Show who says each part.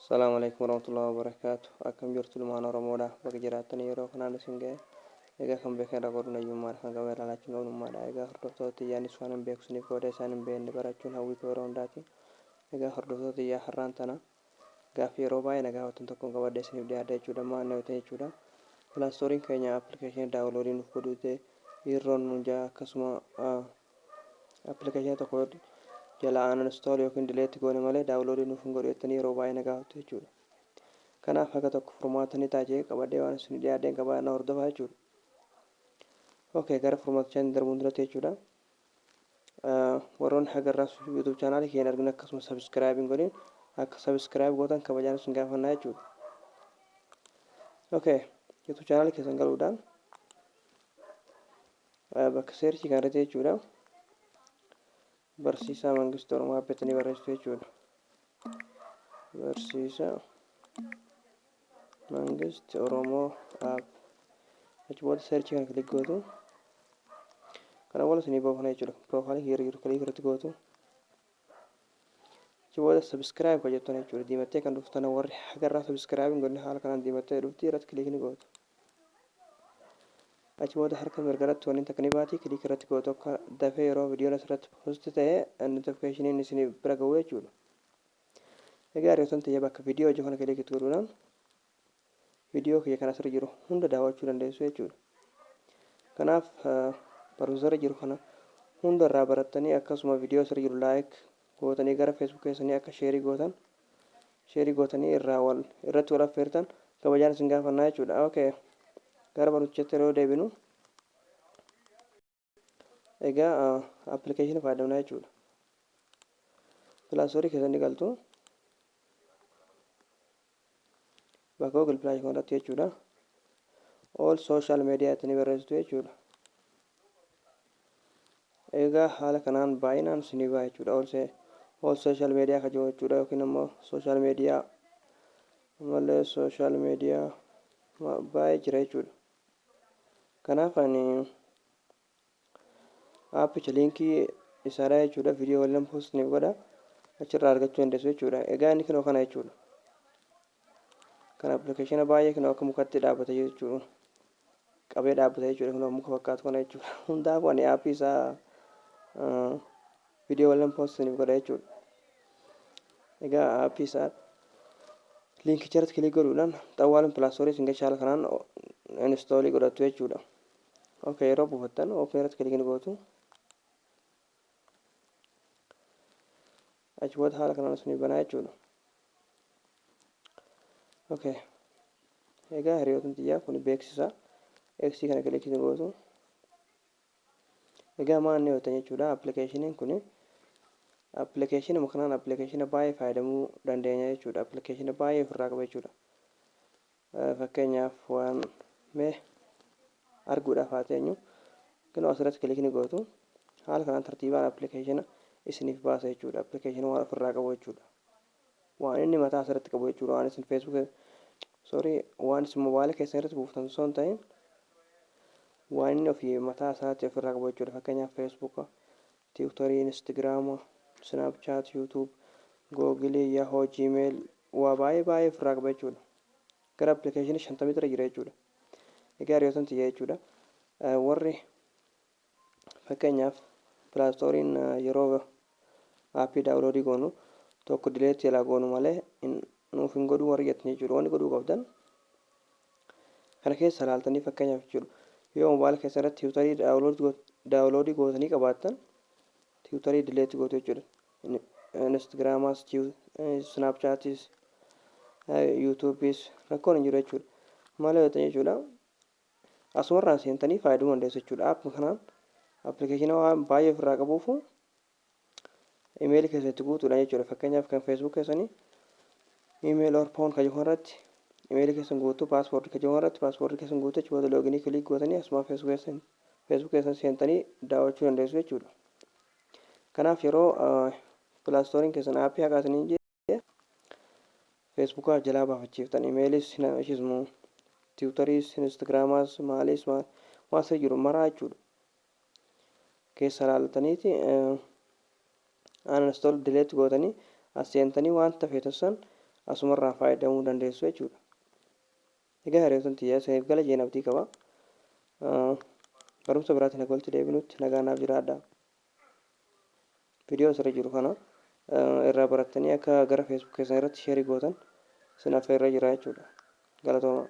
Speaker 1: السلام عليكم ورحمة الله وبركاته. أكم جرت المعنى رمودا بقجراتني يروح نان سنجة. إذا كم بكرة قرنا يوم ما كان قبل على جنون ما دا إذا خرطوتي يعني سوانم بيكسني كودا سانم بين براتون هاوي كورون داتي. إذا خرطوتي يا حران تنا. قافي روباي نجا وتنتقون قبل دسني بدي أدي جودا ما نوتي جودا. فلا ستورين كينيا أبليكيشن داونلودين فودوتي يرون منجا كسمة أبليكيشن تقول jala uninstall yookiin delete goone malee daawunloodii nuuf hin godhettanii yeroo baay'ee nagaa hojjetu jechuudha. Kanaaf haga tokko furmaatanii taajee qabadhee waan isin dhiyaadeen qabaa na hordofaa jechuudha. Okay, gara furmaatichaan darbuun duratti jechuudha. Warroon hagarraas YouTube chaanaalii keenya arginu akkasuma subscribe hin godhin akka subscribe gootan kabajaan isin gaafannaa jechuudha. Okay, YouTube chaanaalii keessan galuudhaan bakka seerchii kan irratti jechuudha. Barsiisaa Mangistii Oromo App ni barreessitu jechuudha. Barsiisaa Mangistii Oromo App. Achi booda searchii kan kilik gootu. Kana booda isinii baafna jechuudha. Profaayilii hiriiru kilik irratti gootu. Achi booda subscribe kan jettan jechuudha. Diimattee kan dhuftan warri hagarraa subscribe hin godhine haala kanaan diimattee dhufti irratti kilik ni gootu. Achi booda harka mirgaratti waliin takka ni baati kilik irratti gootu akka dafee yeroo viidiyoon asirratti post ta'ee notification isin bira ga'u jechuudha. Egaa reeton ta'ee bakka viidiyoo hojii kana kilik itti godhuudhaan viidiyoo kiyya kana asirra jiru hunda daawwachuu dandeessu jechuudha. Kanaaf barumsa jiru kana hunda irraa barattanii akkasuma viidiyoo asirra jiru like gootanii gara Facebook keessanii akka sheerii gootanii irratti wal affeertan kabajaan isin gaafannaa jechuudha. Okay. Gara barumsaatti yeroo deebinu egaa appilikeeshinii fayyadamnaa jechuudha. Pilaastorii keessatti galtu bakka Google Play irratti jechuudha. All social media itti barreessitu jechuudha. Egaa haala kanaan baay'inaan isinii ba'a jechuudha. All social media kan jiru jechuudha yookiin immoo social media malee social media baay'ee jira jechuudha. Kanaaf ani aappicha liinkii isaadha jechuudha. Viidiyoo waliin post ni godha achirraa argachuu dandeessu jechuudha. Egaa inni kinoo kana jechuudha. Kan appilikeeshina baay'ee kinoo akka mukatti dhaabbata jechuudha. Qabee dhaabbata jechuudha. Kinoo muka fakkaatu kana jechuudha. Hundaafuu ani aappii isaa viidiyoo waliin post ni godha jechuudha. Egaa aappii isaa liinkicha irratti kilik godhuudhaan xawwaaluun pilaastorii isin gachaala kanaan installii godhattu jechuudha. Okay, yeroo buufattan okay irratti kilik ni gootu. Achi booda haala kanaan isin banaa jechuudha. Okay. Egaa hiriyootni xiyyaa kun beeksisa X kana kilik ni gootu. Egaa maal yoo ta'e jechuudha appilikeeshiniin kun appilikeeshinii kanaan appilikeeshina baay'ee fayyadamuu dandeenya jechuudha. Appilikeeshina baay'ee ofirraa qaba jechuudha. Fakkeenyaaf waan mee arguudhaaf haa teenyu kinoo asirratti kilik ni gootu. Haala kanaan tartiibaan appilikeeshina isiniif baasa jechuudha. Appilikeeshina waan ofirraa qabu jechuudha. Waan inni mataa asirratti qabu jechuudha. Waan isin Facebook waan isin moobaayilii keessan irratti buuftan osoo hin ta'in waan inni ofii mataa isaatti ofirraa qabu jechuudha. Fakkeenyaaf Facebook, Twitter, Instagram, Snapchat, YouTube, Google, Yahoo, Gmail waa baay'ee ofirraa qaba jechuudha. Gara appilikeeshinii 50 irra jira jechuudha. Egaa hiriyootni xiyyaa jechuudha. Warri fakkeenyaaf pilaastoriin yeroo aappii daawunloodii goonu tokko dileetti jalaa goonu malee nuuf hin godhuu warri jettan jechuudha. Wanni godhuu qabdan kana keessa ilaaltanii fakkeenyaaf jechuudha. Yoo moobaayilii keessan irratti tiwutarii daawunloodii gootanii qabaattan tiwutarii dileetti gootu jechuudha. Instagraamas, Snapchatis, YouTubes rakkoon hin jiru jechuudha. Maal yoo ta'e jechuudha. Asumarraan seentanii fayyadamuu dandeessu jechuudha. Aappii kanaan appilikeeshina waan baay'ee ofirraa qabuuf imeelii keessatti guutuudha jechuudha. Fakkeenyaaf kan Facebook keessanii imeelii orpoon kan jiru irratti imeelii keessan guutuu paaspoortii kan jiru irratti paaspoortii keessan guutuu jechuudha. Booda looginii kilik gootanii asuma Facebook keessan seentanii daawwachuu dandeessu jechuudha. Kanaaf yeroo pilaastoriin keessan aappii haqaatanii jee Facebookaa jalaa baafachiiftan imeeliis ishiismu Twitteris, Instagramas, maalis waan sirrii jiru maraa jechuudha. Keessa ilaaltaniiti uninstall delete gootanii as seentanii waan feetan asumarraa fayyadamuu dandeessu jechuudha. Egaa hiriyoottan tiyyaa isiniif gala jeen abdii qaba. Barumsa biraatiin akka walitti deebinutti nagaa naaf jiraadhaa. Viidiyoo asirra jiru kana irraa barattanii akka gara Facebook keessan irratti sheerii gootan isin affeerra jira jechuudha. Galatooma.